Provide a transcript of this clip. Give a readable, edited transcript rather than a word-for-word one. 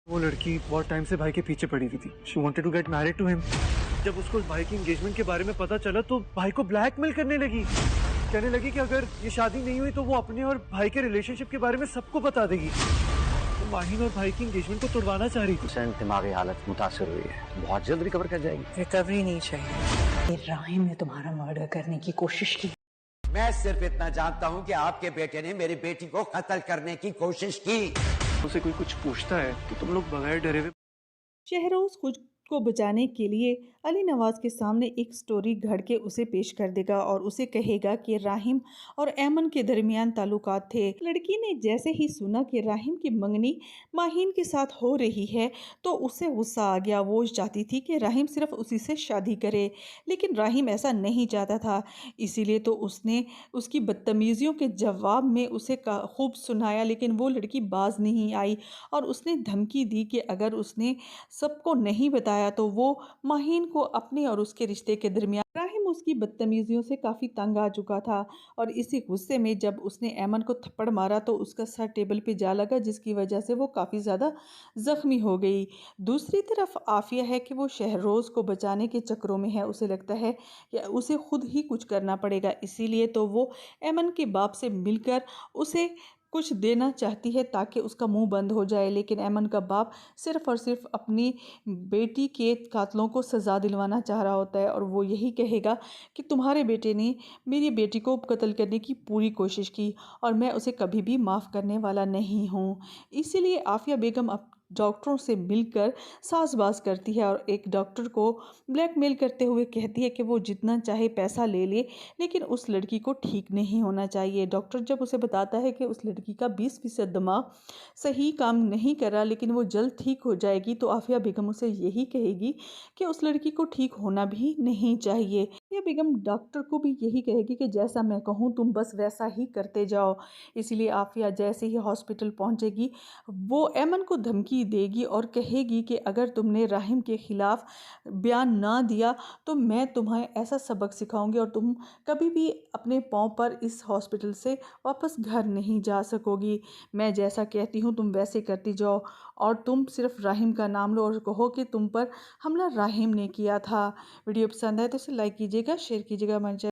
وہ لڑکی بہت ٹائم سے بھائی کے پیچھے پڑی ہوئی تھی. She wanted to get married to him. جب اس کو بھائی کی انگیجمنٹ کے بارے میں پتا چلا تو بھائی کو بلیک میل کرنے لگی. کہنے لگی کہ اگر یہ شادی نہیں ہوئی تو وہ اپنے اور بھائی کے ریلیشن شپ کے بارے میں سب کو بتا دے گی. تو ماہین اور بھائی کی انگیجمنٹ کو توڑوانا چاہ رہی تھی. دماغی حالت متاثر ہوئی ہے, بہت جلد ریکور کر جائے گی. ریکوری نہیں چاہیے. راہیم نے تمہارا مرڈر کرنے کی کوشش کی. میں صرف اتنا جانتا ہوں کہ آپ کے بیٹے نے میری بیٹی کو قتل کرنے کی کوشش کی. اسے کوئی کچھ پوچھتا ہے تو تم لوگ بغیر ڈرے ہوئے شہروز خود کو بچانے کے لیے علی نواز کے سامنے ایک سٹوری گھڑ کے اسے پیش کر دے گا اور اسے کہے گا کہ راہیم اور ایمن کے درمیان تعلقات تھے. لڑکی نے جیسے ہی سنا کہ راہیم کی منگنی ماہین کے ساتھ ہو رہی ہے تو اسے غصہ آ گیا. وہ چاہتی تھی کہ راہیم صرف اسی سے شادی کرے, لیکن راہیم ایسا نہیں چاہتا تھا. اسی لیے تو اس نے اس کی بدتمیزیوں کے جواب میں اسے خوب سنایا, لیکن وہ لڑکی باز نہیں آئی اور اس نے دھمکی دی کہ اگر اس نے سب کو نہیں بتایا تو وہ ماہین کو اپنے اور اس کے رشتے کے درمیان. راہیم اس کی بدتمیزیوں سے کافی تنگ آ چکا تھا اور اسی غصے میں جب اس نے ایمن کو تھپڑ مارا تو اس کا سر ٹیبل پہ جا لگا, جس کی وجہ سے وہ کافی زیادہ زخمی ہو گئی. دوسری طرف عافیہ ہے کہ وہ شہروز کو بچانے کے چکروں میں ہے. اسے لگتا ہے کہ اسے خود ہی کچھ کرنا پڑے گا, اسی لیے تو وہ ایمن کے باپ سے مل کر اسے کچھ دینا چاہتی ہے تاکہ اس کا منہ بند ہو جائے. لیکن ایمن کا باپ صرف اور صرف اپنی بیٹی کے قاتلوں کو سزا دلوانا چاہ رہا ہوتا ہے اور وہ یہی کہے گا کہ تمہارے بیٹے نے میری بیٹی کو قتل کرنے کی پوری کوشش کی اور میں اسے کبھی بھی معاف کرنے والا نہیں ہوں. اسی لیے عافیہ بیگم ڈاکٹروں سے مل کر ساز باز کرتی ہے اور ایک ڈاکٹر کو بلیک میل کرتے ہوئے کہتی ہے کہ وہ جتنا چاہے پیسہ لے لے لیکن اس لڑکی کو ٹھیک نہیں ہونا چاہیے. ڈاکٹر جب اسے بتاتا ہے کہ اس لڑکی کا 20% دماغ صحیح کام نہیں کر رہا لیکن وہ جلد ٹھیک ہو جائے گی, تو عافیہ بیگم اسے یہی کہے گی کہ اس لڑکی کو ٹھیک ہونا بھی نہیں چاہیے. عافیہ بیگم ڈاکٹر کو بھی یہی کہے گی کہ جیسا میں کہوں تم بس ویسا ہی کرتے جاؤ. اسی لیے عافیہ جیسے ہی ہاسپٹل پہنچے گی وہ ایمن کو دھمکی دے گی اور کہے گی کہ اگر تم نے راہیم کے خلاف بیان نہ دیا تو میں تمہیں ایسا سبق سکھاؤں گی اور تم کبھی بھی اپنے پاؤں پر اس ہاسپٹل سے واپس گھر نہیں جا سکو گی. میں جیسا کہتی ہوں تم ویسے کرتی جاؤ اور تم صرف راہیم کا نام لو اور کہو کہ تم پر حملہ راہیم نے کیا تھا. ویڈیو پسند ہے تو اسے لائک کیجیے گا, شیئر کیجیے گا.